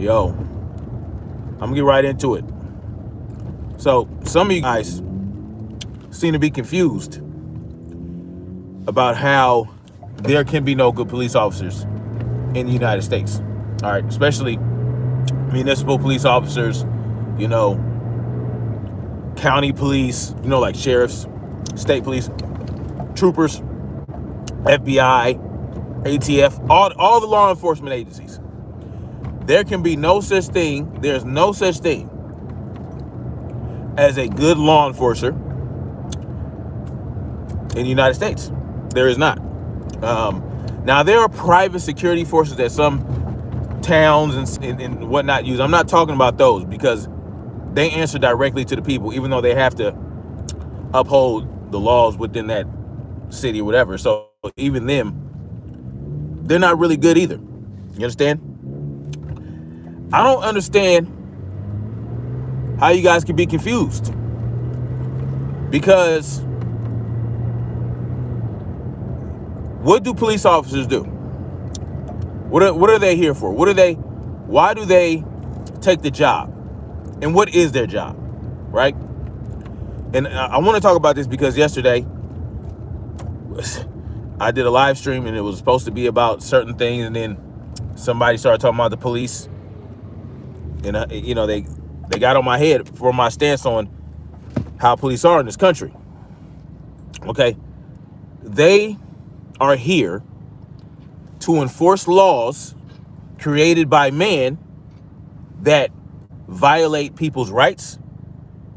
Yo, I'm gonna get right into it. So, some of you guys seem to be confused about how there can be no good police officers in the United States. All right, especially municipal police officers, you know, county police, like sheriffs, state police, troopers, FBI, ATF, all the law enforcement agencies. There can be no such thing, there's no such thing as a good law enforcer in the United States. There is not. Now, there are private security forces that some towns and whatnot use. I'm not talking about those because they answer directly to the people, even though they have to uphold the laws within that city or whatever. So even them, they're not really good either. You understand? I don't understand how you guys can be confused, because what do police officers do? What are they here for? Why do they take the job? And what is their job, right? And I want to talk about this because yesterday I did a live stream and it was supposed to be about certain things, and then somebody started talking about the police, and they got on my head for my stance on how police are in this country. Okay, they are here to enforce laws created by man that violate people's rights,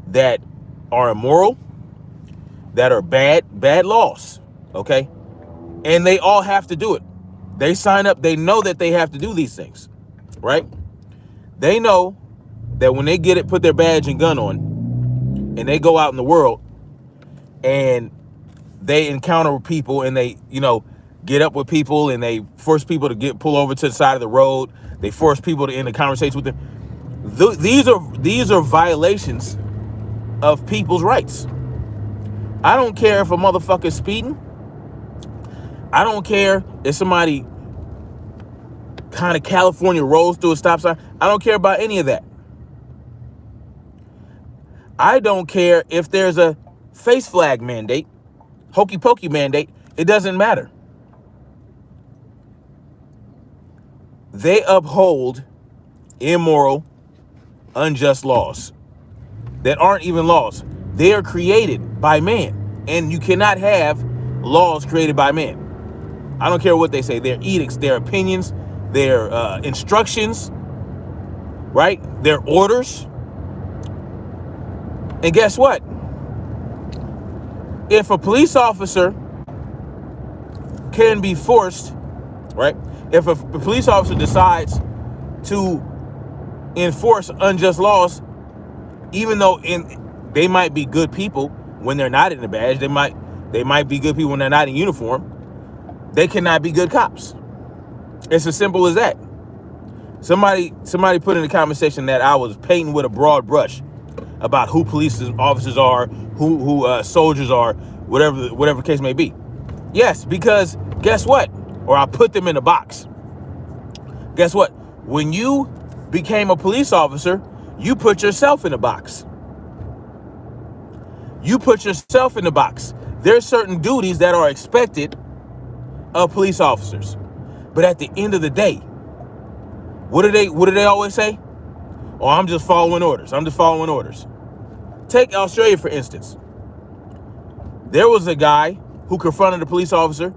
that are immoral, that are bad laws, okay? And they all have to do it. They sign up, they know that they have to do these things, right? They know that when they put their badge and gun on, and they go out in the world, and they encounter people, and they, get up with people, and they force people to pull over to the side of the road. They force people to end a conversation with them. These are violations of people's rights. I don't care if a motherfucker's speeding. I don't care if somebody kind of California rolls through a stop sign. I don't care about any of that. I don't care if there's a face flag mandate, hokey pokey mandate. It doesn't matter. They uphold immoral, unjust laws that aren't even laws. They are created by man, and you cannot have laws created by man. I don't care what they say. Their edicts, their opinions, their instructions, right? Their orders. And guess what? If a police officer can be forced, right? If a police officer decides to enforce unjust laws, even though they might be good people when they're not in the badge, they might be good people when they're not in uniform, they cannot be good cops. It's as simple as that. Somebody put in the conversation that I was painting with a broad brush about who police officers are, who soldiers are, whatever the case may be. Yes, because guess what? Or I put them in a box. Guess what? When you became a police officer, you put yourself in a box. You put yourself in the box. There's certain duties that are expected of police officers. But at the end of the day, what do they always say? Oh, I'm just following orders. I'm just following orders. Take Australia, for instance. There was a guy who confronted a police officer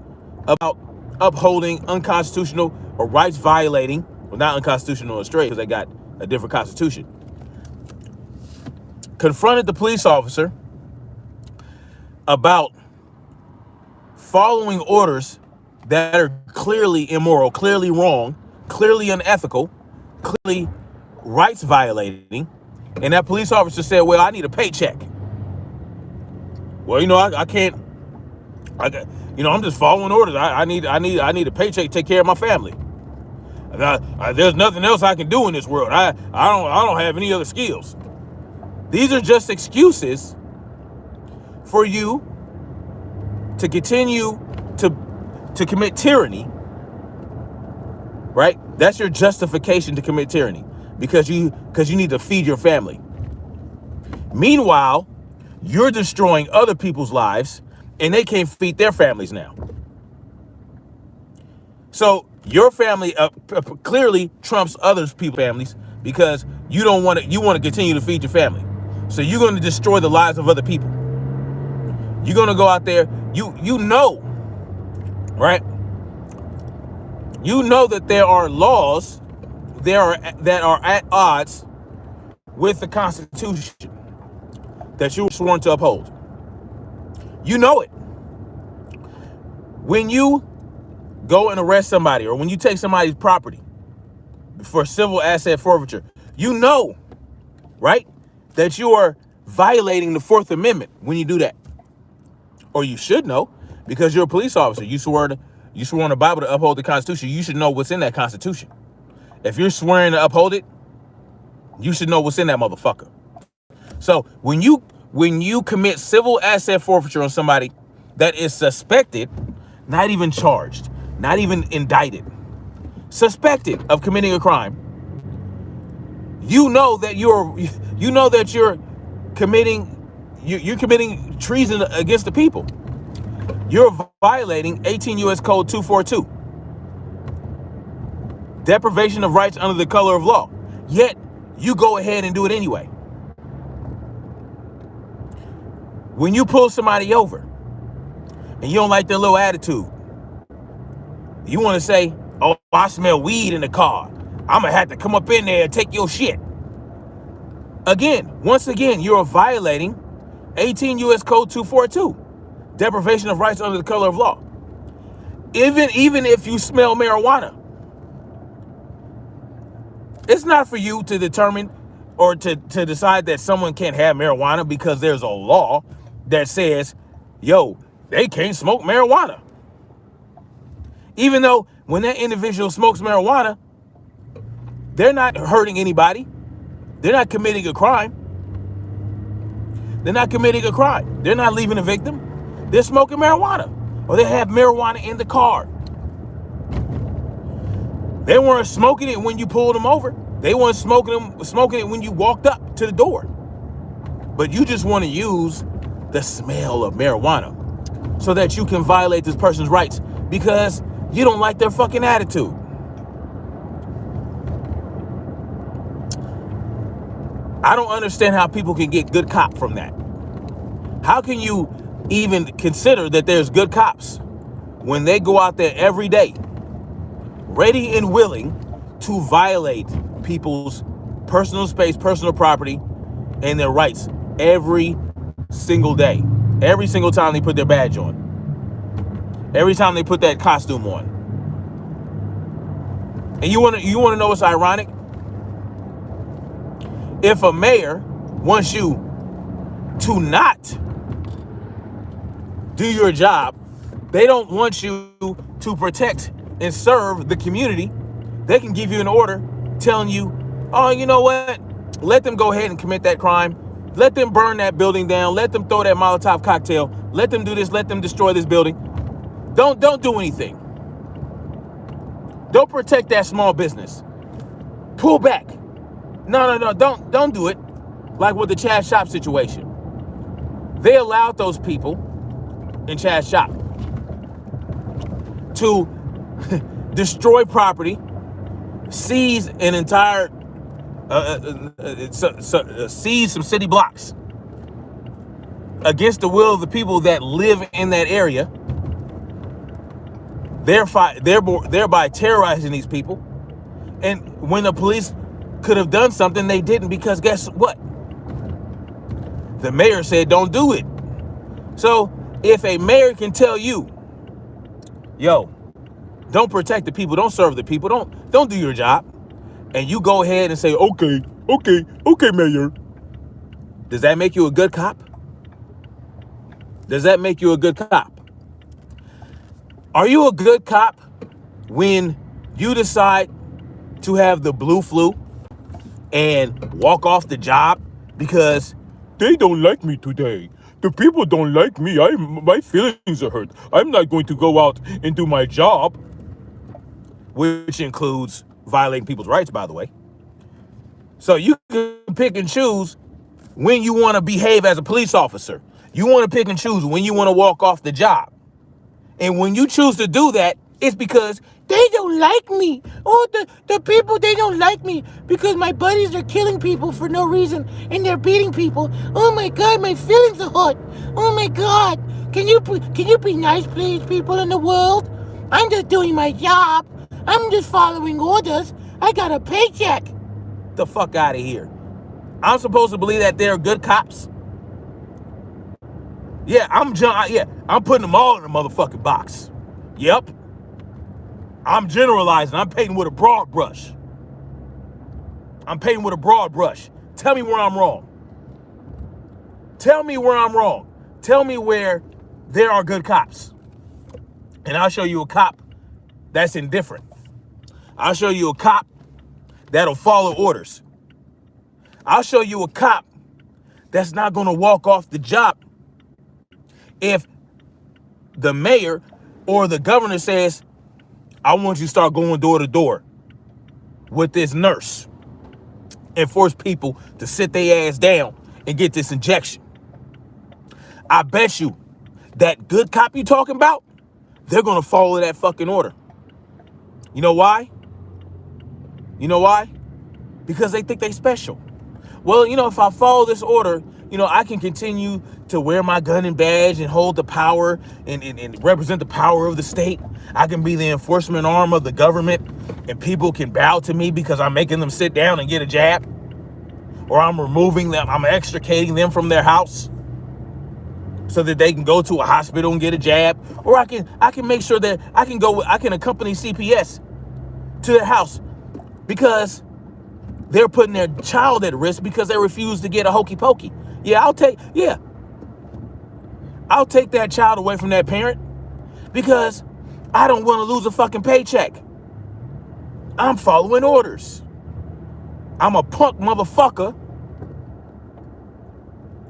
about upholding unconstitutional or rights violating, well, not unconstitutional in Australia because they got a different constitution. Confronted the police officer about following orders that are clearly immoral, clearly wrong, clearly unethical, clearly rights violating. And that police officer said, well, I need a paycheck. Well, I can't, I'm just following orders. I need a paycheck to take care of my family. There's nothing else I can do in this world. I don't have any other skills. These are just excuses for you to continue to commit tyranny, right? That's your justification to commit tyranny. because you need to feed your family. Meanwhile, you're destroying other people's lives and they can't feed their families now. So your family clearly trumps other people's families because you want to continue to feed your family. So you're going to destroy the lives of other people. You're going to go out there, you know, right? You know that there are laws that are at odds with the Constitution that you were sworn to uphold. You know it. When you go and arrest somebody or when you take somebody's property for civil asset forfeiture, you know, right, that you are violating the Fourth Amendment when you do that. Or you should know, because you're a police officer. You swore on the Bible to uphold the Constitution. You should know what's in that Constitution. If you're swearing to uphold it, you should know what's in that motherfucker. So when you commit civil asset forfeiture on somebody that is suspected, not even charged, not even indicted, suspected of committing a crime, you know that you're committing treason against the people. You're violating 18 U.S. Code 242. Deprivation of rights under the color of law. Yet, you go ahead and do it anyway. When you pull somebody over and you don't like their little attitude, you want to say, oh, I smell weed in the car. I'm going to have to come up in there and take your shit. Once again, you're violating 18 U.S. Code 242. Deprivation of rights under the color of law. Even if you smell marijuana, it's not for you to determine or to decide that someone can't have marijuana because there's a law that says, yo, they can't smoke marijuana. Even though when that individual smokes marijuana, they're not hurting anybody. They're not committing a crime. They're not committing a crime. They're not leaving a victim. They're smoking marijuana, or they have marijuana in the car. They weren't smoking it when you pulled them over. They weren't smoking it when you walked up to the door. But you just want to use the smell of marijuana so that you can violate this person's rights because you don't like their fucking attitude. I don't understand how people can get good cop from that. How can you even consider that there's good cops when they go out there every day, ready and willing to violate people's personal space, personal property, and their rights every single day, every single time they put their badge on, every time they put that costume on? And you want to know what's ironic? If a mayor wants you to not do your job, they don't want you to protect and serve the community, they can give you an order telling you, oh, you know what? Let them go ahead and commit that crime. Let them burn that building down. Let them throw that Molotov cocktail. Let them do this. Let them destroy this building. Don't do anything. Don't protect that small business. Pull back. No, don't do it. Like with the Chad Shop situation. They allowed those people in Chad Shop to destroy property, seize an entire, seize some city blocks against the will of the people that live in that area, thereby terrorizing these people. And when the police could have done something, they didn't, because guess what? The mayor said don't do it. So if a mayor can tell you, yo, don't protect the people, don't serve the people, don't do your job, and you go ahead and say, okay, mayor, does that make you a good cop? Does that make you a good cop? Are you a good cop when you decide to have the blue flu and walk off the job because they don't like me today? The people don't like me. My feelings are hurt. I'm not going to go out and do my job, which includes violating people's rights, by the way. So you can pick and choose when you want to behave as a police officer. You want to pick and choose when you want to walk off the job. And when you choose to do that, it's because they don't like me. Oh, the people, they don't like me because my buddies are killing people for no reason and they're beating people. Oh my God, my feelings are hurt. Oh my God. Can you be nice, please, people in the world? I'm just doing my job. I'm just following orders. I got a paycheck. The fuck out of here. I'm supposed to believe that they're good cops. Yeah, I'm putting them all in a motherfucking box. Yep. I'm generalizing. I'm painting with a broad brush. Tell me where I'm wrong. Tell me where there are good cops. And I'll show you a cop that's indifferent. I'll show you a cop that'll follow orders. I'll show you a cop that's not going to walk off the job if the mayor or the governor says, I want you to start going door to door with this nurse and force people to sit their ass down and get this injection. I bet you that good cop you talking about, they're going to follow that fucking order. You know why? Because they think they special. Well, if I follow this order, I can continue to wear my gun and badge and hold the power and represent the power of the state. I can be the enforcement arm of the government and people can bow to me because I'm making them sit down and get a jab. Or I'm removing them, I'm extricating them from their house so that they can go to a hospital and get a jab. Or I can make sure that I can accompany CPS to their house because they're putting their child at risk because they refuse to get a hokey pokey. I'll take that child away from that parent because I don't want to lose a fucking paycheck. I'm following orders. I'm a punk motherfucker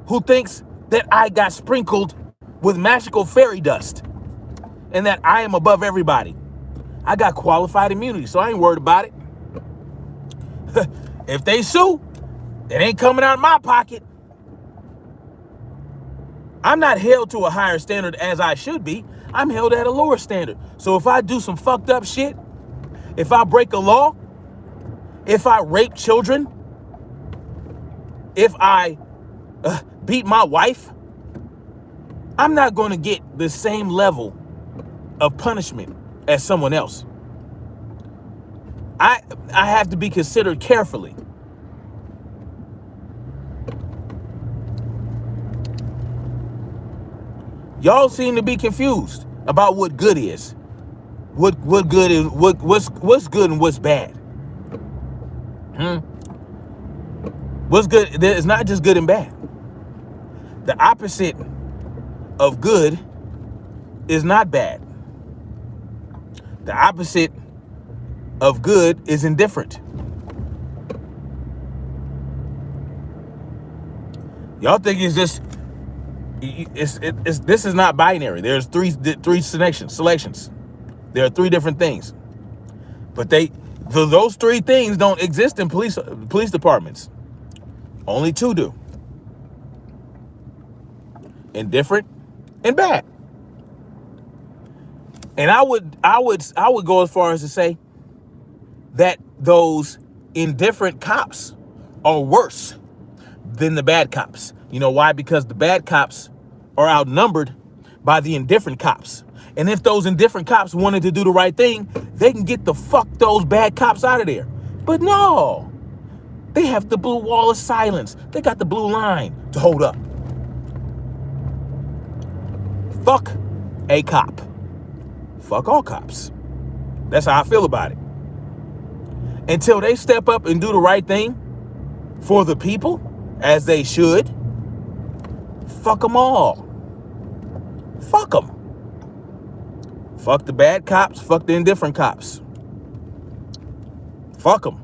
who thinks that I got sprinkled with magical fairy dust and that I am above everybody. I got qualified immunity, so I ain't worried about it. If they sue, it ain't coming out of my pocket. I'm not held to a higher standard as I should be. I'm held at a lower standard. So if I do some fucked up shit, if I break a law, if I rape children, if I beat my wife, I'm not going to get the same level of punishment as someone else. I have to be considered carefully. Y'all seem to be confused about what good is. What good is what's good and what's bad. What's good? It's not just good and bad. The opposite of good is not bad. The opposite of good is indifferent. Y'all think it's just this is not binary. There's three selections. There are three different things, but those three things don't exist in police departments. Only two do: indifferent and bad. And I would go as far as to say that those indifferent cops are worse than the bad cops. You know why? Because the bad cops are outnumbered by the indifferent cops. And if those indifferent cops wanted to do the right thing, they can get the fuck those bad cops out of there. But no, they have the blue wall of silence. They got the blue line to hold up. Fuck a cop. Fuck all cops. That's how I feel about it. Until they step up and do the right thing for the people, as they should, fuck them all. Fuck them. Fuck the bad cops. Fuck the indifferent cops. Fuck them.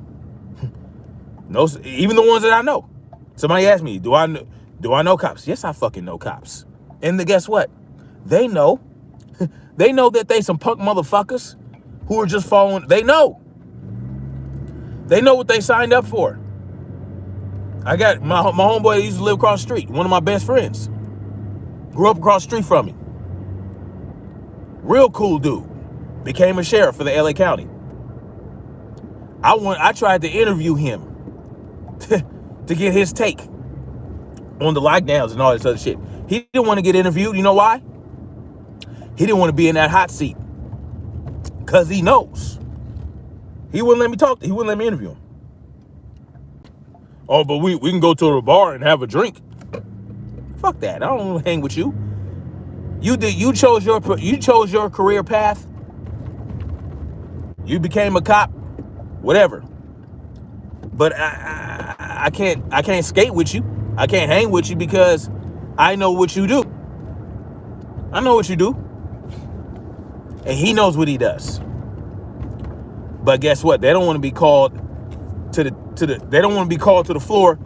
No, even the ones that I know. Somebody asked me, do I know cops? Yes, I fucking know cops. And guess what? They know. They know that they some punk motherfuckers who are just following. They know. They know what they signed up for. I got my homeboy that used to live across the street. One of my best friends. Grew up across the street from me. Real cool dude. Became a sheriff for the LA County. I tried to interview him to get his take on the lockdowns and all this other shit. He didn't want to get interviewed. You know why? He didn't want to be in that hot seat. Because he knows. He wouldn't let me talk. He wouldn't let me interview him. Oh, but we can go to a bar and have a drink. Fuck that. I don't want to hang with you. You chose your career path. You became a cop. Whatever. But I can't skate with you. I can't hang with you because I know what you do. I know what you do. And he knows what he does. But guess what? They don't want to be called to the floor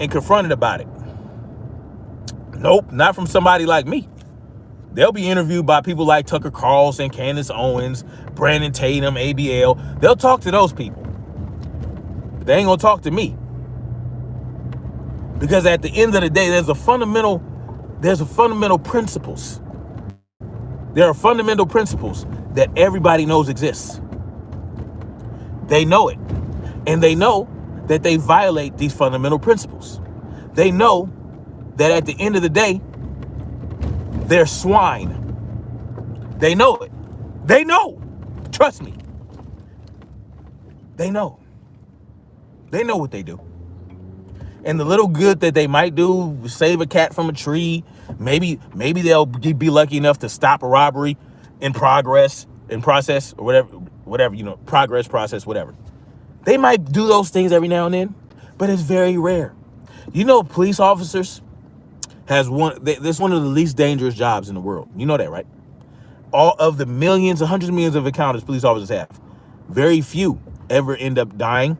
and confronted about it. Nope, not from somebody like me. They'll be interviewed by people like Tucker Carlson, Candace Owens, Brandon Tatum, ABL. They'll talk to those people. But they ain't gonna talk to me. Because at the end of the day, there's a fundamental principles. There are fundamental principles that everybody knows exists. They know it. And they know that they violate these fundamental principles. They know that at the end of the day, they're swine. They know it. They know. Trust me. They know. They know what they do. And the little good that they might do, save a cat from a tree, maybe they'll be lucky enough to stop a robbery in process, or whatever, progress, process, whatever. They might do those things every now and then, but it's very rare. Police officers this is one of the least dangerous jobs in the world. You know that, right? All of the millions, hundreds of millions of encounters police officers have, very few ever end up dying,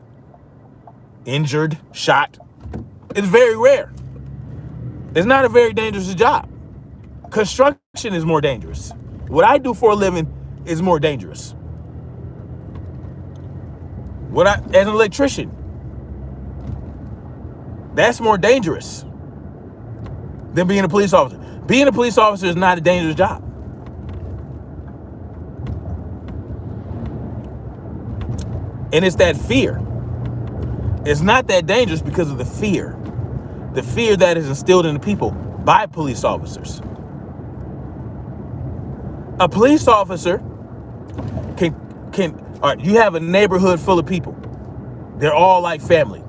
injured, shot. It's very rare. It's not a very dangerous job. Construction is more dangerous. What I do for a living is more dangerous. As an electrician, that's more dangerous than being a police officer. Being a police officer is not a dangerous job. And it's that fear. It's not that dangerous because of the fear. The fear that is instilled in the people by police officers. A police officer you have a neighborhood full of people. They're all like family.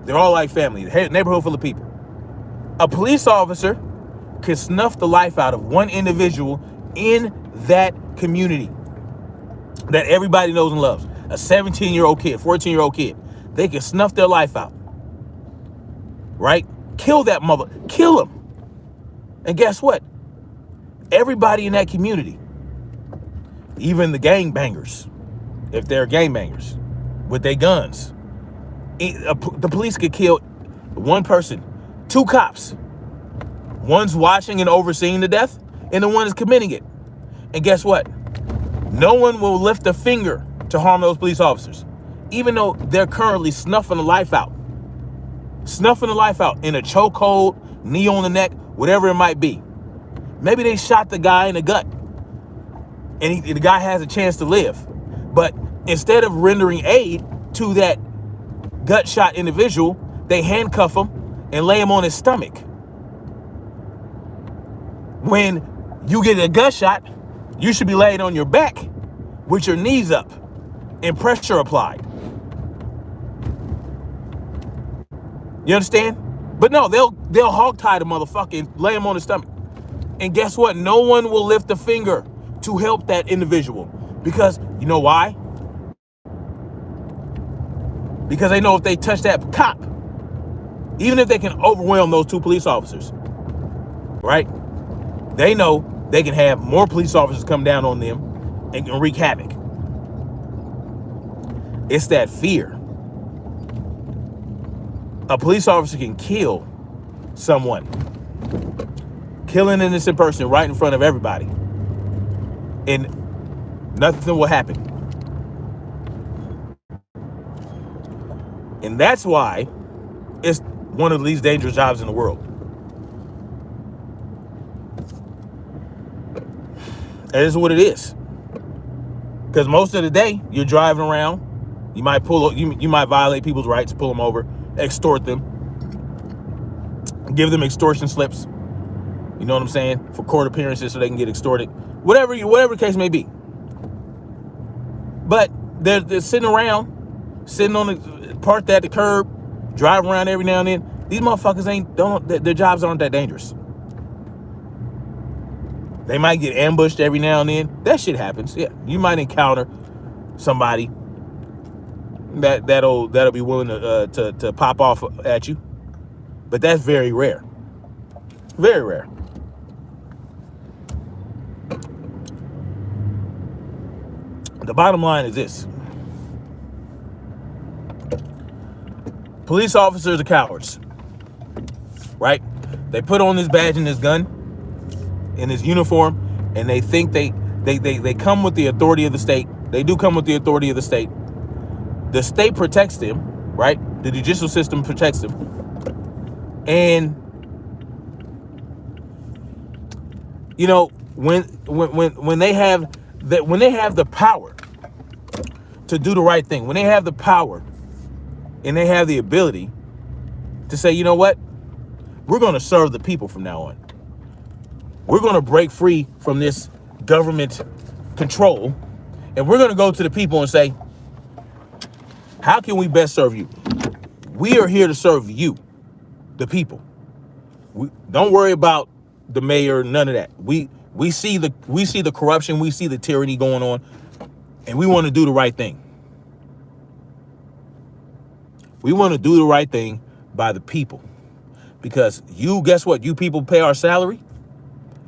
Neighborhood full of people. A police officer can snuff the life out of one individual in that community that everybody knows and loves. A 17-year-old kid, 14-year-old kid. They can snuff their life out. Right? Kill that mother. Kill him. And guess what? Everybody in that community, even the gangbangers, if they're gangbangers with their guns, the police could kill one person, two cops. One's watching and overseeing the death, and the one is committing it. And guess what? No one will lift a finger to harm those police officers, even though they're currently snuffing the life out. Snuffing the life out in a chokehold, knee on the neck, whatever it might be. Maybe they shot the guy in the gut, and the guy has a chance to live. But instead of rendering aid to that gut shot individual, they handcuff him and lay him on his stomach. When you get a gut shot, you should be laid on your back with your knees up and pressure applied. You understand? But no, they'll hog tie the motherfucker and lay him on his stomach. And guess what? No one will lift a finger to help that individual. Because you know why? Because they know if they touch that cop, even if they can overwhelm those two police officers, right? They know they can have more police officers come down on them and can wreak havoc. It's that fear. A police officer can kill someone. Kill an innocent person right in front of everybody. And nothing will happen. And that's why It's one of the least dangerous jobs in the world. It is what it is. Because most of the day, you're driving around. You might you might violate people's rights, pull them over, extort them, give them extortion slips. You know what I'm saying? For court appearances so they can get extorted. Whatever the case may be. But they're sitting around, sitting on the parked at the curb, driving around every now and then. These motherfuckers their jobs aren't that dangerous. They might get ambushed every now and then. That shit happens. Yeah, you might encounter somebody that'll be willing to pop off at you, but that's very rare. Very rare. The bottom line is this: police officers are cowards, right? They put on this badge and this gun in his uniform, and they think they come with the authority of the state. They do come with the authority of the state. The state protects them, right? The judicial system protects them. And you know, when they have the power to do the right thing, when they have the power and they have the ability to say, you know what, we're going to serve the people from now on. We're going to break free from this government control, and we're going to go to the people and say, how can we best serve you? We are here to serve you, the people. Don't worry about the mayor, none of that. We see the corruption, we see the tyranny going on, and we want to do the right thing. We want to do the right thing by the people. Because guess what? You people pay our salary.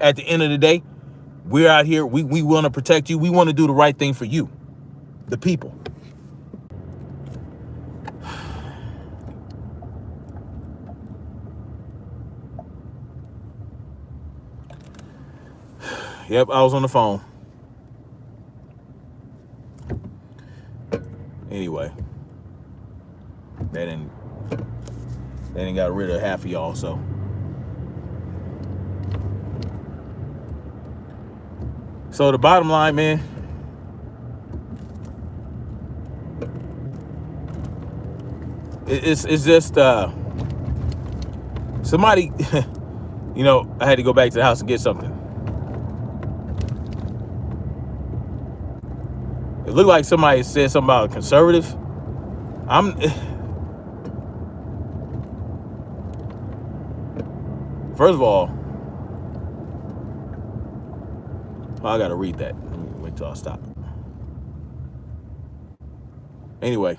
At the end of the day, we're out here. We want to protect you. We want to do the right thing for you, the people. Yep, I was on the phone. Anyway, they didn't got rid of half of y'all, so. So the bottom line, man, it's just somebody, you know, I had to go back to the house and get something. It looked like somebody said something about a conservative. First of all, I gotta read that. Let me wait till I stop. Anyway.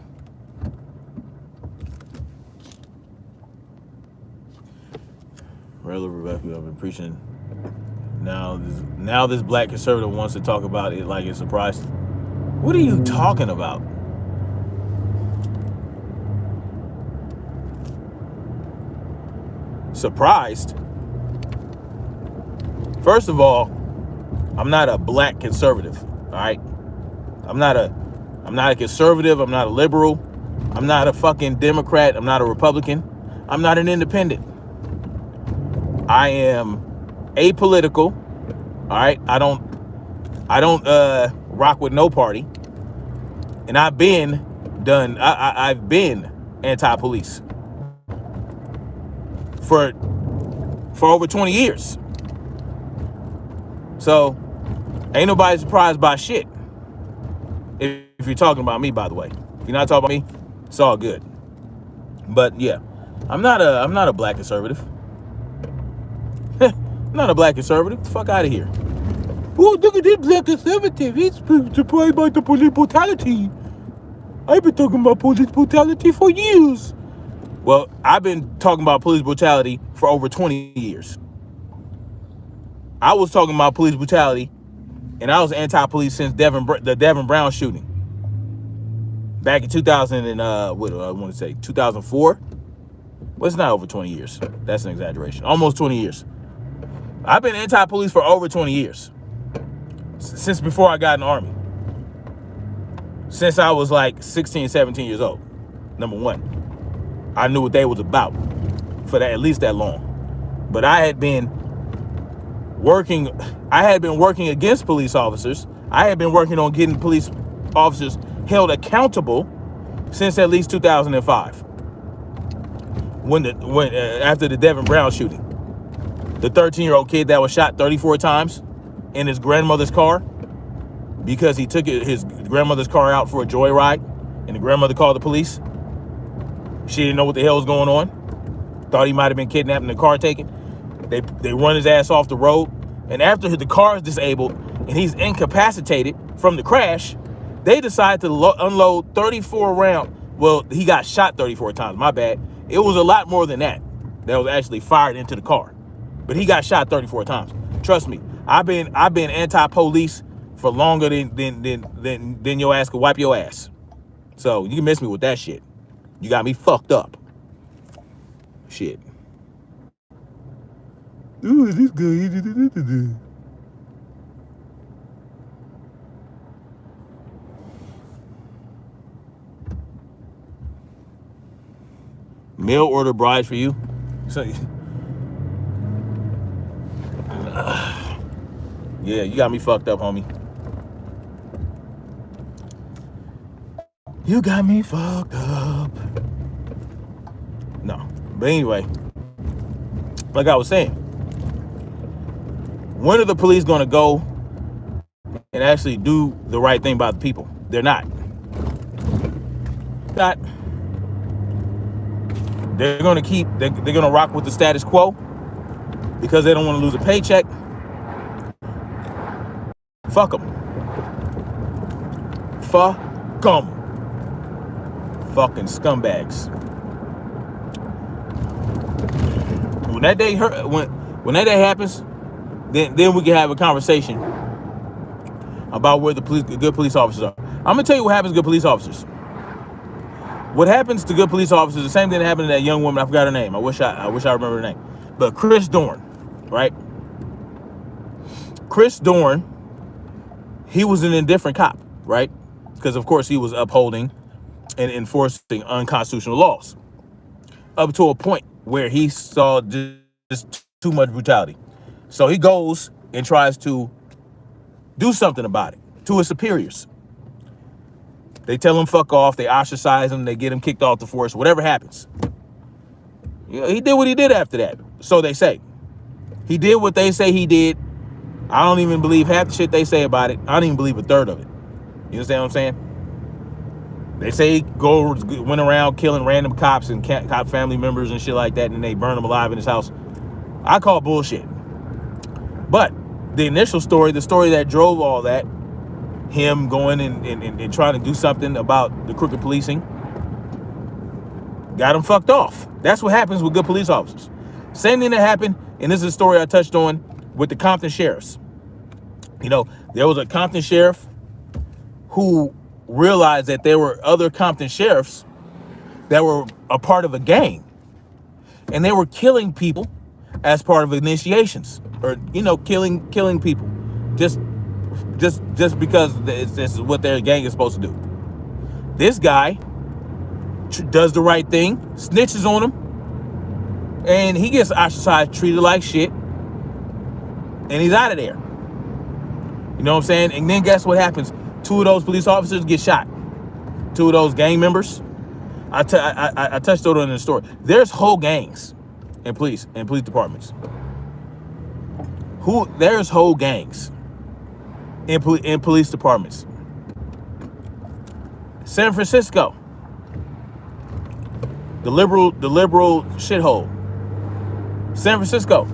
Brother Rebecca, I've been preaching. Now this black conservative wants to talk about it like it's a surprise. What are you talking about? Surprised? First of all, I'm not a black conservative, all right? I'm not a conservative. I'm not a liberal. I'm not a fucking Democrat. I'm not a Republican. I'm not an independent. I am apolitical, all right? I don't rock with no party. And I've been anti-police for over 20 years. So ain't nobody surprised by shit. If you're talking about me, by the way. If you're not talking about me, it's all good. But yeah, I'm not a black conservative. I'm not a black conservative. Fuck out of here. Oh, look at this black conservative. He's surprised by the police brutality. I've been talking about police brutality for years. Well, I've been talking about police brutality for over 20 years. I was talking about police brutality, and I was anti-police since the Devin Brown shooting. Back in 2004? Well, it's not over 20 years. That's an exaggeration. Almost 20 years. I've been anti-police for over 20 years. Since before I got in the Army. Since I was like 16, 17 years old. Number one. I knew what they was about for that, at least that long. But I had been working against police officers. I had been working on getting police officers held accountable since at least 2005. After the Devin Brown shooting, the 13-year-old kid that was shot 34 times in his grandmother's car because he took his grandmother's car out for a joyride, and the grandmother called the police. She didn't know what the hell was going on. Thought he might have been kidnapped and the car taken. They run his ass off the road, and after the car is disabled and he's incapacitated from the crash, they decide to unload 34 rounds. Well, he got shot 34 times. My bad. It was a lot more than that was actually fired into the car, but he got shot 34 times. Trust me, I've been anti-police for longer than your ass could wipe your ass. So you can miss me with that shit. You got me fucked up. Shit. Ooh, is this good? Mail order brides for you. So, yeah, you got me fucked up, homie. You got me fucked up. No, but anyway, like I was saying, when are the police going to go and actually do the right thing by the people? They're not. They're going to rock with the status quo because they don't want to lose a paycheck. Fuck them. Fuck them. Fucking scumbags. When that day when that day happens, then we can have a conversation about where the good police officers are. I'm gonna tell you what happens to good police officers. What happens to good police officers? The same thing that happened to that young woman. I forgot her name. I wish I remember her name. But Chris Dorn, right? Chris Dorn, he was an indifferent cop, right? Because of course he was upholding and enforcing unconstitutional laws up to a point where he saw just too much brutality. So he goes and tries to do something about it to his superiors. They tell him fuck off, they ostracize him, they get him kicked off the force, whatever happens. He did what he did after that. So they say. He did what they say he did. I don't even believe half the shit they say about it. I don't even believe a third of it. You understand what I'm saying? They say he went around killing random cops and cop family members and shit like that, and they burned him alive in his house. I call bullshit. But the initial story, the story that drove all that, him going and trying to do something about the crooked policing, got him fucked off. That's what happens with good police officers. Same thing that happened, and this is a story I touched on with the Compton sheriffs. You know, there was a Compton sheriff who realized that there were other Compton sheriffs that were a part of a gang, and they were killing people as part of initiations, or killing people just because this is what their gang is supposed to do. This guy does the right thing, snitches on him, and he gets ostracized, treated like shit, and he's out of there. You know what I'm saying? And then guess what happens? 2 of those police officers get shot. 2 of those gang members. I touched on it in the story. There's whole gangs in police departments. There's whole gangs in police departments. San Francisco, the liberal shithole. San Francisco,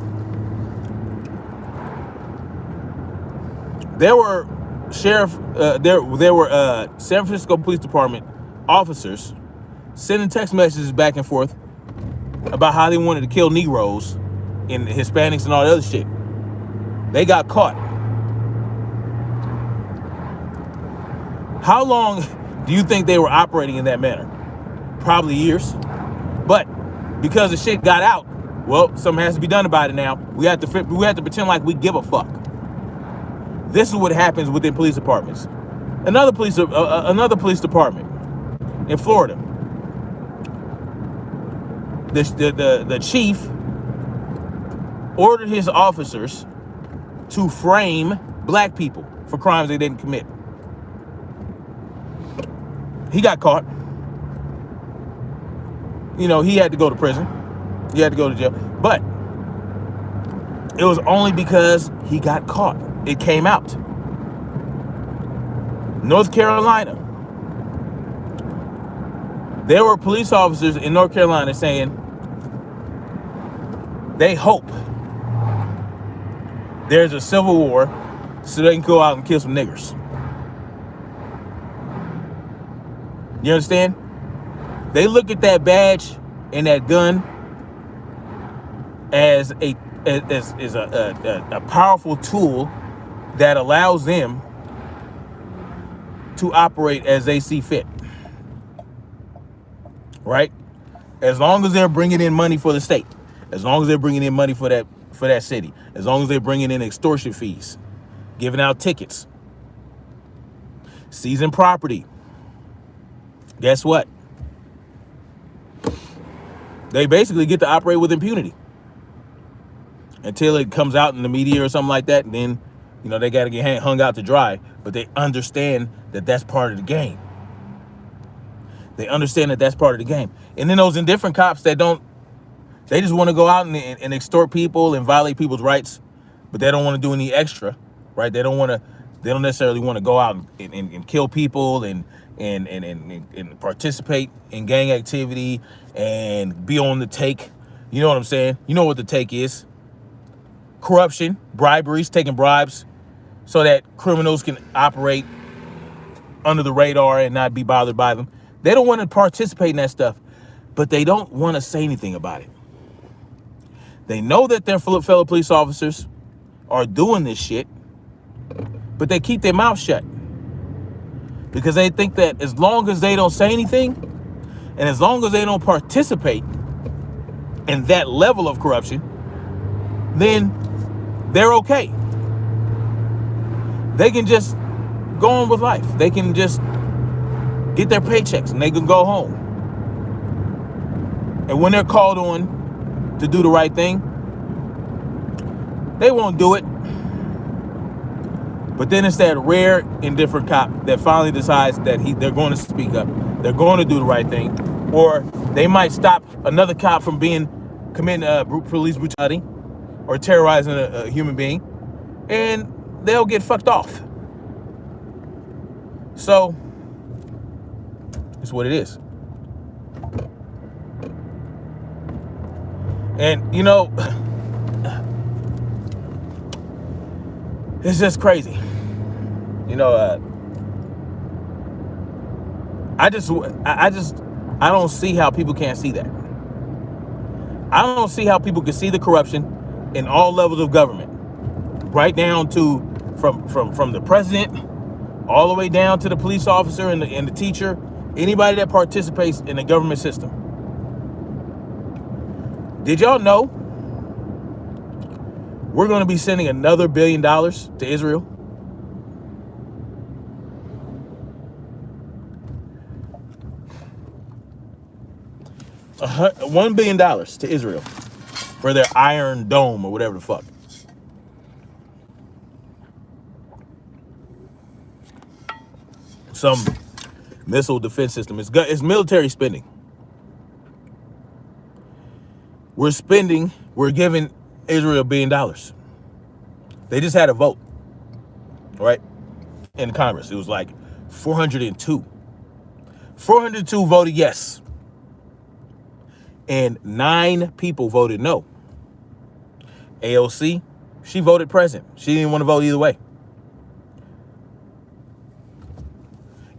there were San Francisco Police Department officers sending text messages back and forth about how they wanted to kill Negroes and Hispanics and all that other shit. They got caught. How long do you think they were operating in that manner? Probably years. But because the shit got out, well, something has to be done about it now. We have to pretend like we give a fuck. This is what happens within police departments. Another police department in Florida. the chief ordered his officers to frame black people for crimes they didn't commit. He got caught. You know, he had to go to prison. He had to go to jail. But it was only because he got caught. It came out. North Carolina. There were police officers in North Carolina saying they hope there's a civil war so they can go out and kill some niggers. You understand? They look at that badge and that gun as a powerful tool that allows them to operate as they see fit. Right? As long as they're bringing in money for the state, as long as they're bringing in money for that city, as long as they're bringing in extortion fees, giving out tickets, seizing property, guess what? They basically get to operate with impunity until it comes out in the media or something like that, and then, you know, they got to get hung out to dry. But they understand that that's part of the game. They understand that that's part of the game. And then those indifferent cops that don't, they just want to go out and extort people and violate people's rights, but they don't want to do any extra, right? They don't necessarily want to go out and kill people and participate in gang activity and be on the take. You know what I'm saying? You know what the take is. Corruption, briberies, taking bribes so that criminals can operate under the radar and not be bothered by them. They don't want to participate in that stuff, but they don't want to say anything about it. They know that their fellow police officers are doing this shit, but they keep their mouth shut because they think that as long as they don't say anything and as long as they don't participate in that level of corruption, then they're okay. They can just go on with life. They can just get their paychecks and they can go home. And when they're called on to do the right thing, they won't do it. But then it's that rare indifferent cop that finally decides that they're going to speak up. They're going to do the right thing. Or they might stop another cop from committing police brutality or terrorizing a human being, and they'll get fucked off. So it's what it is. And you know, it's just crazy. You know, I don't see how people can't see that. I don't see how people can see the corruption in all levels of government, right down to from the president all the way down to the police officer and the teacher, anybody that participates in the government system. Did y'all know we're going to be sending another $1 billion to Israel? $1 billion to Israel for their Iron Dome or whatever the fuck. Some missile defense system. It's military spending. We're giving Israel $1 billion. They just had a vote, right? In Congress. It was like 402. 402 voted yes. And 9 people voted no. AOC, she voted present. She didn't want to vote either way.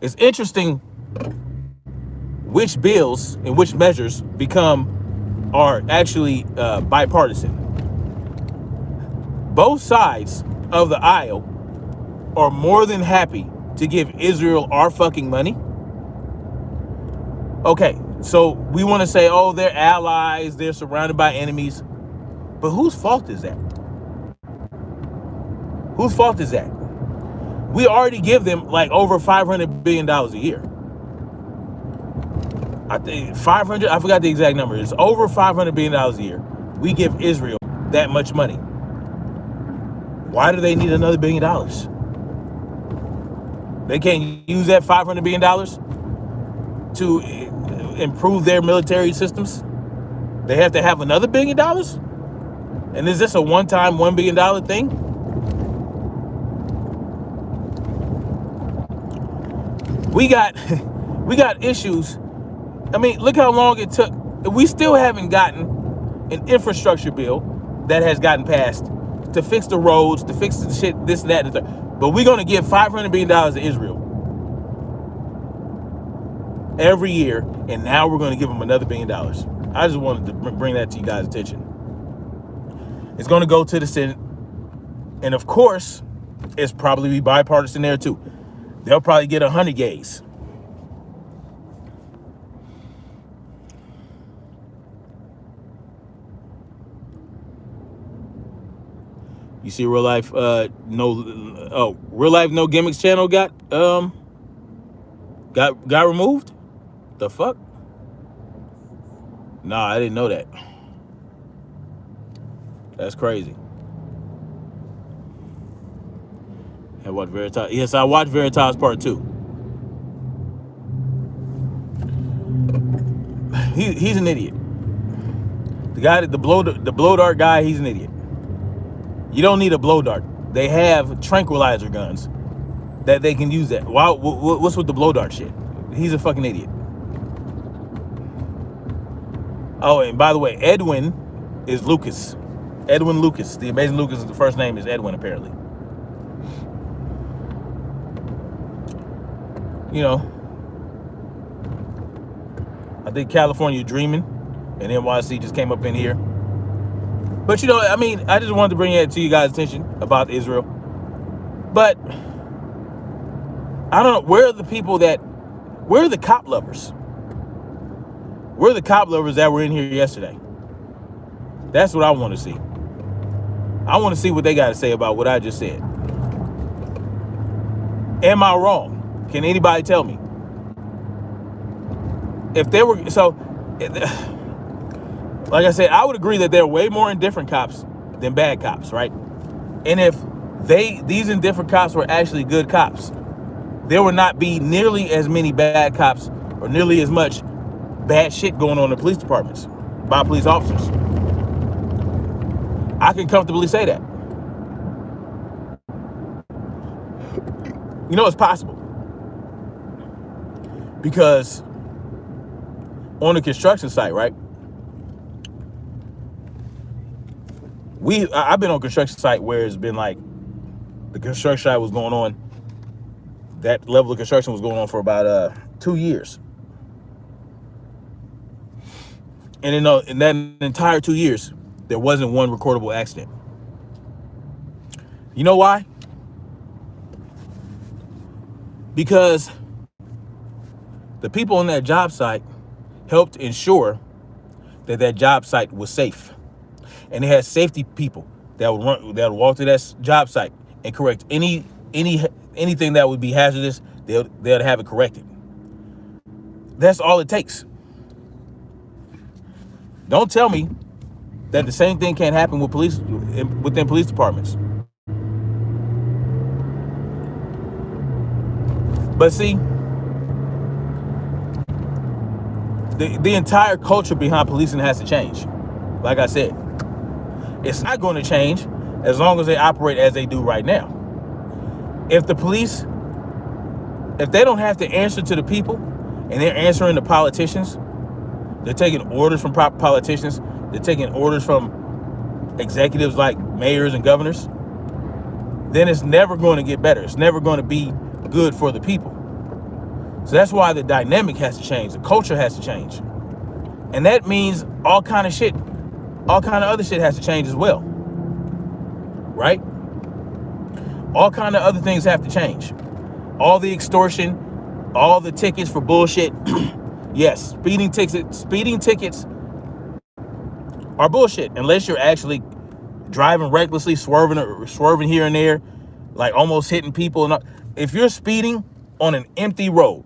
It's interesting which bills and which measures are actually bipartisan. Both sides of the aisle are more than happy to give Israel our fucking money. Okay, so we want to say, oh, they're allies, they're surrounded by enemies. But whose fault is that? Whose fault is that? We already give them like over $500 billion a year. I think 500, I forgot the exact number. It's over $500 billion a year. We give Israel that much money. Why do they need another $1 billion? They can't use that $500 billion to improve their military systems. They have to have another $1 billion? And is this a one-time $1 billion thing? We got issues. I mean, look how long it took. We still haven't gotten an infrastructure bill that has gotten passed to fix the roads, to fix the shit, this, that, and that. But we're going to give $500 billion to Israel every year, and now we're going to give them another $1 billion. I just wanted to bring that to you guys' attention. It's going to go to the Senate, and of course, it's probably be bipartisan there too. They'll probably get 100 gays. You see Real Life Real Life No Gimmicks channel got removed? The fuck? Nah, I didn't know that. That's crazy. And what Veritas? Yes, I watched Veritas Part 2. He's an idiot. The guy, the blow dart guy, he's an idiot. You don't need a blow dart. They have tranquilizer guns that they can use that. Why? What's with the blow dart shit? He's a fucking idiot. Oh, and by the way, Edwin is Lucas. Edwin Lucas. The Amazing Lucas, the first name is Edwin, apparently. You know, I think California Dreaming and NYC just came up in here. But, you know, I mean, I just wanted to bring it to you guys' attention about Israel. But I don't know, where are the cop lovers? Where are the cop lovers that were in here yesterday? That's what I want to see. I want to see what they got to say about what I just said. Am I wrong? Can anybody tell me? If there were, so, like I said, I would agree that there are way more indifferent cops than bad cops, right? And if these indifferent cops were actually good cops, there would not be nearly as many bad cops or nearly as much bad shit going on in police departments by police officers. I can comfortably say that. You know, it's possible. Because on a construction site, right? I've been on a construction site where it's been like the construction site was going on. That level of construction was going on for about 2 years. And in that entire 2 years, there wasn't one recordable accident. You know why? Because the people on that job site helped ensure that that job site was safe. And they had safety people that would walk to that job site and correct anything that would be hazardous. They'll have it corrected. That's all it takes. Don't tell me that the same thing can't happen with within police departments. But see, the entire culture behind policing has to change. Like I said, it's not going to change as long as they operate as they do right now. If the police, if they don't have to answer to the people and they're answering to politicians, they're taking orders from politicians, they're taking orders from executives like mayors and governors, then it's never going to get better. It's never going to be good for the people. So that's why the dynamic has to change. The culture has to change. And that means all kind of other shit has to change as well. Right? All kind of other things have to change. All the extortion, all the tickets for bullshit. Yes, speeding tickets are bullshit unless you're actually driving recklessly, swerving here and there, like almost hitting people. If you're speeding on an empty road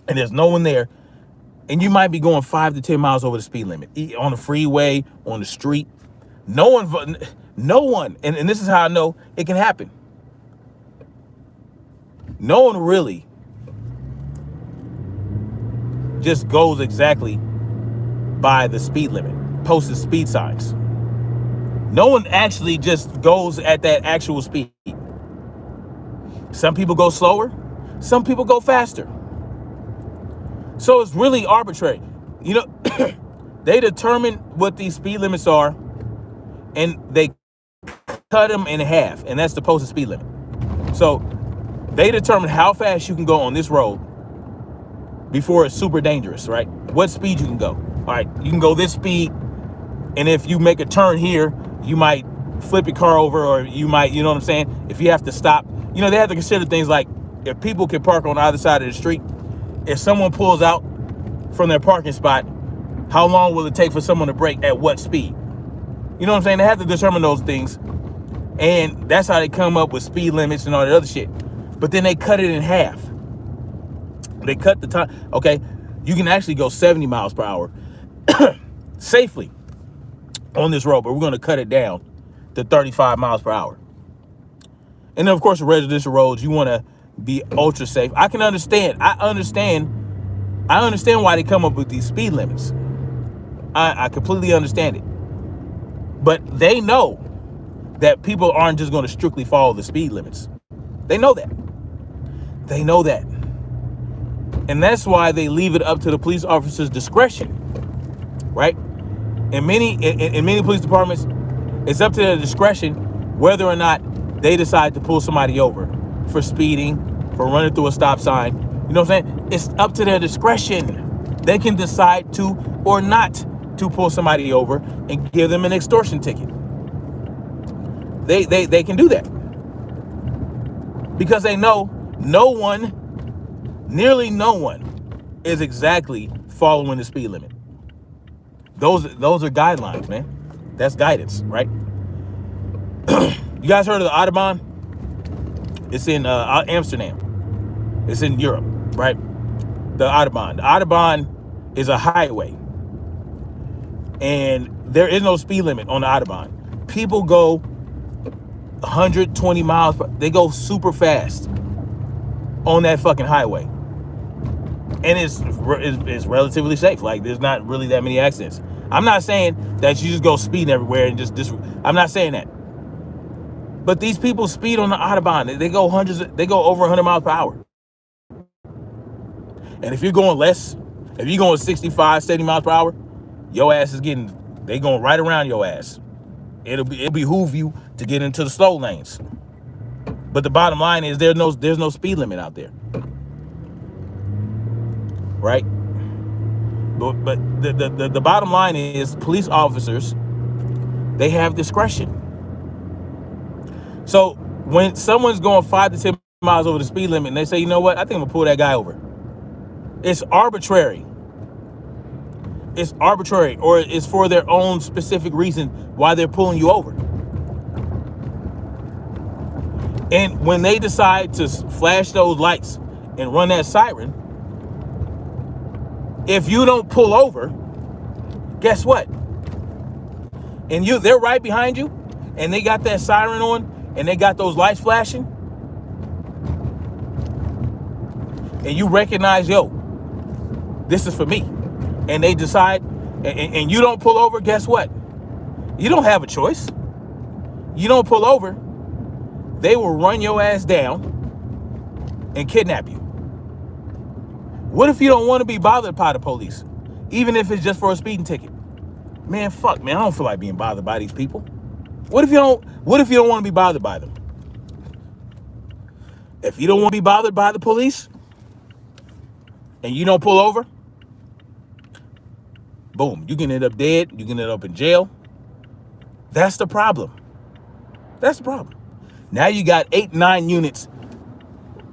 and there's no one there, And you might be going 5 to 10 miles over the speed limit on the freeway, on the street. No one, and this is how I know it can happen. No one really just goes exactly by the speed limit, posted speed signs. No one actually just goes at that actual speed. Some people go slower, some people go faster. So it's really arbitrary. You know, they determine what these speed limits are and they cut them in half, and that's the posted speed limit. So they determine how fast you can go on this road before it's super dangerous, right? What speed you can go. All right, you can go this speed, and if you make a turn here, you might flip your car over, or you might, you know what I'm saying? If you have to stop, you know, they have to consider things like if people can park on either side of the street, if someone pulls out from their parking spot, how long will it take for someone to brake at what speed? You know what I'm saying? They have to determine those things. And that's how they come up with speed limits and all that other shit. But then they cut it in half. They cut the time. Okay, you can actually go 70 miles per hour safely on this road, but we're going to cut it down to 35 miles per hour. And then, of course, the residential roads, you want to be ultra safe. I can understand. I understand why they come up with these speed limits. I completely understand it. But they know that people aren't just going to strictly follow the speed limits. They know that. They know that. And that's why they leave it up to the police officer's discretion, right? In many police departments, it's up to their discretion whether or not they decide to pull somebody over for speeding, for running through a stop sign. You know what I'm saying? It's up to their discretion. They can decide to or not to pull somebody over and give them an extortion ticket. They can do that because they know nearly no one is exactly following the speed limit. Those are guidelines, man. That's guidance, right? You guys heard of the Autobahn? It's in Amsterdam. It's in Europe, right? The Autobahn. The Autobahn is a highway, and there is no speed limit on the Autobahn. People go 120 miles. They go super fast on that fucking highway, and it's relatively safe. Like, there's not really that many accidents. I'm not saying that you just go speeding everywhere and just I'm not saying that. But these people speed on the Autobahn. They go over 100 miles per hour. And if you're going less, if you're going 65, 70 miles per hour, your ass is they going right around your ass. It'll behoove you to get into the slow lanes. But the bottom line is there's no speed limit out there. Right? But the bottom line is police officers, they have discretion. So when someone's going 5 to 10 miles over the speed limit and they say, you know what, I think I'm gonna pull that guy over. It's arbitrary. It's arbitrary, or it's for their own specific reason why they're pulling you over. And when they decide to flash those lights and run that siren, if you don't pull over, guess what? And they're right behind you, and they got that siren on, and they got those lights flashing, and you recognize, yo, this is for me, and they decide, and you don't pull over, guess what? You don't have a choice. You don't pull over, they will run your ass down and kidnap you. What if you don't want to be bothered by the police, even if it's just for a speeding ticket? Man, fuck, man, I don't feel like being bothered by these people. What if you don't want to be bothered by them? If you don't want to be bothered by the police and you don't pull over, boom, you can end up dead. You can end up in jail. That's the problem. That's the problem. Now you got 8, 9 units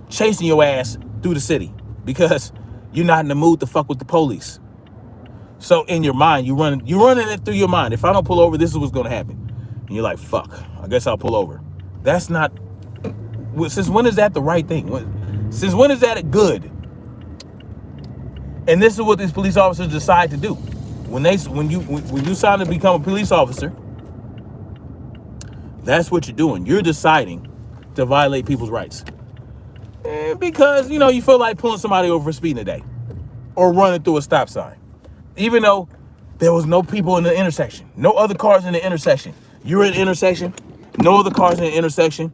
chasing your ass through the city because you're not in the mood to fuck with the police. So in your mind, you're running it through your mind. If I don't pull over, this is what's going to happen. And you're like, fuck, I guess I'll pull over. That's not, since when is that the right thing? Since when is that good? And this is what these police officers decide to do. When you sign to become a police officer, that's what you're doing. You're deciding to violate people's rights. Because, you feel like pulling somebody over for speeding today or running through a stop sign. Even though there was no people in the intersection, no other cars in the intersection. You're in the intersection, no other cars in the intersection.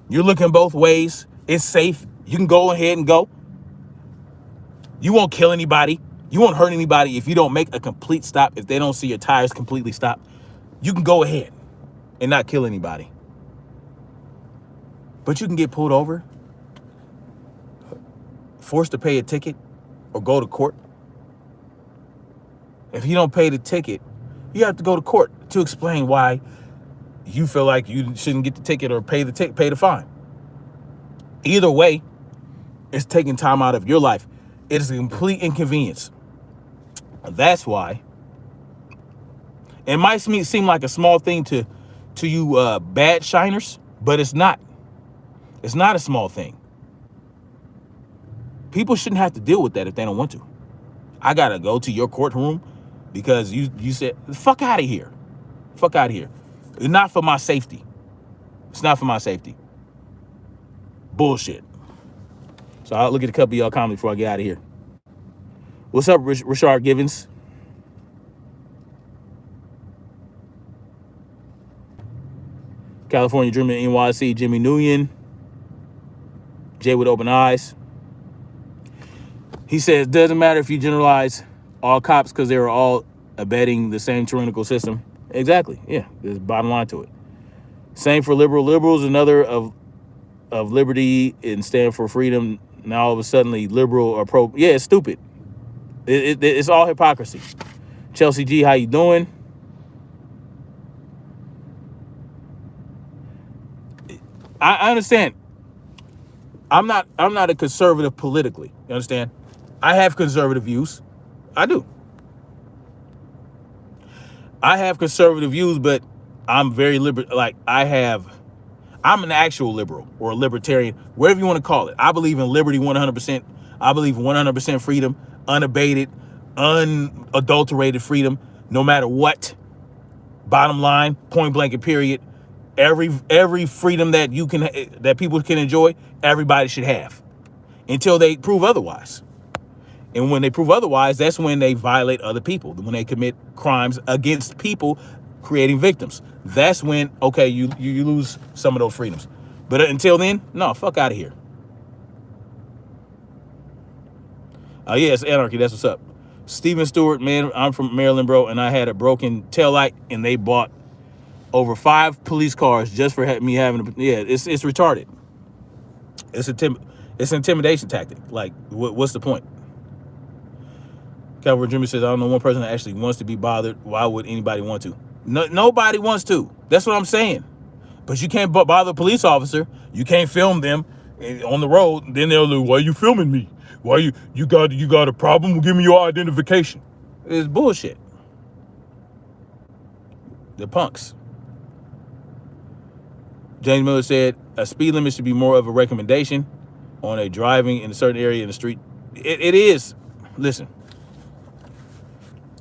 You're looking both ways. It's safe. You can go ahead and go. You won't kill anybody. You won't hurt anybody if you don't make a complete stop. If they don't see your tires completely stop, you can go ahead and not kill anybody. But you can get pulled over, forced to pay a ticket, or go to court. If you don't pay the ticket, you have to go to court to explain why you feel like you shouldn't get the ticket or pay the fine. Either way, it's taking time out of your life. It is a complete inconvenience. That's why it might seem like a small thing to you bad shiners, but it's not. It's not a small thing. People shouldn't have to deal with that if they don't want to. I gotta go to your courtroom because you said, fuck out of here. Fuck out of here. It's not for my safety. It's not for my safety. Bullshit. So I'll look at a couple of y'all comments before I get out of here. What's up, Rashard Givens? California Dreaming NYC, Jimmy Nguyen. Jay with open eyes. He says, doesn't matter if you generalize all cops because they were all abetting the same tyrannical system. Exactly. Yeah, there's bottom line to it. Same for liberals, another of liberty and stand for freedom. Now all of a sudden liberal or pro. Yeah, it's stupid. It's all hypocrisy. Chelsea G, how you doing? I understand. I'm not a conservative politically. You understand? I have conservative views. I do. I have conservative views, but I'm very liberal. I'm an actual liberal or a libertarian, whatever you want to call it. I believe in liberty 100%. I believe 100% freedom, unabated, unadulterated freedom, no matter what. Bottom line, point blank and period. Every freedom that people can enjoy, everybody should have until they prove otherwise. And when they prove otherwise, that's when they violate other people, when they commit crimes against people, creating victims. That's when, okay, you lose some of those freedoms. But until then, no, fuck out of here. Yeah, it's anarchy. That's what's up. Steven Stewart, man, I'm from Maryland, bro, and I had a broken taillight, and they bought over 5 police cars just for me having. It's retarded. It's an intimidation tactic. Like, what's the point? Calvin Jimmy says, I don't know one person that actually wants to be bothered. Why would anybody want to? No, nobody wants to. That's what I'm saying. But you can't bother a police officer. You can't film them on the road. Then they'll go, why are you filming me? Why you got a problem? Give me your identification. It's bullshit. They're punks. James Miller said, a speed limit should be more of a recommendation on a driving in a certain area in the street. It is. Listen.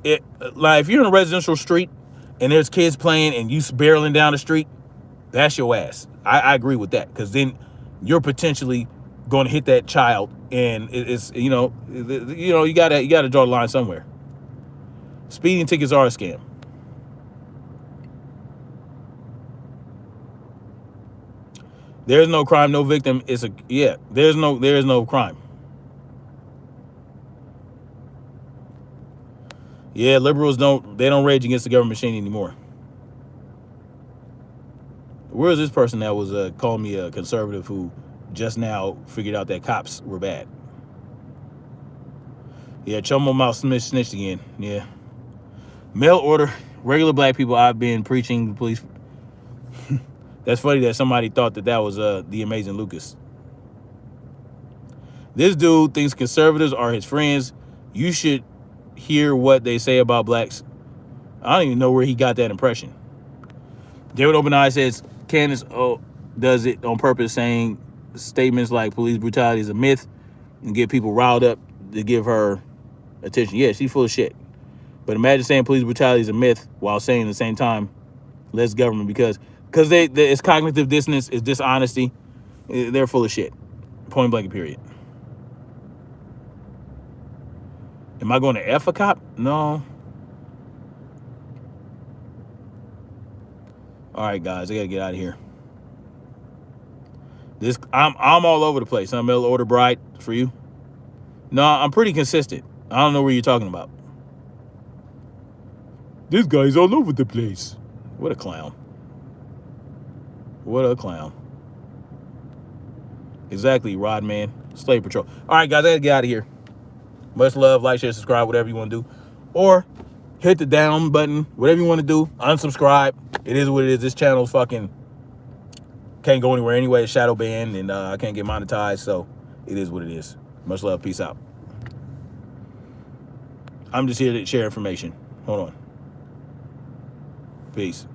If you're in a residential street and there's kids playing and you barreling down the street, that's your ass. I agree with that, because then you're potentially going to hit that child, and it's you gotta draw the line somewhere. Speeding tickets are a scam. There's no crime, no victim. There's no crime. Yeah, liberals don't rage against the government machine anymore. Where is this person that was calling me a conservative who just now figured out that cops were bad? Yeah, Chomo Mouth Smith snitched again. Yeah. Mail order, regular black people. I've been preaching the police. That's funny that somebody thought that was the amazing Lucas. This dude thinks conservatives are his friends. You should hear what they say about blacks. I don't even know where he got that impression. David Open Eye says Candace does it on purpose, saying statements like police brutality is a myth and get people riled up to give her attention. Yeah, she's full of shit. But imagine saying police brutality is a myth while saying at the same time, less government, because it's cognitive dissonance, it's dishonesty. They're full of shit. Point blank, period. Am I going to F a cop? No. All right, guys, I gotta get out of here. I'm all over the place. I'm mail order bride for you. No, I'm pretty consistent. I don't know what you're talking about. This guy's all over the place. What a clown. What a clown. Exactly, Rodman. Slave Patrol. All right, guys, I gotta get out of here. Much love. Like, share, subscribe, whatever you want to do. Or hit the down button, whatever you want to do. Unsubscribe. It is what it is. This channel's fucking can't go anywhere anyway. It's shadow banned, and I can't get monetized, so it is what it is. Much love. Peace out. I'm just here to share information. Hold on. Peace.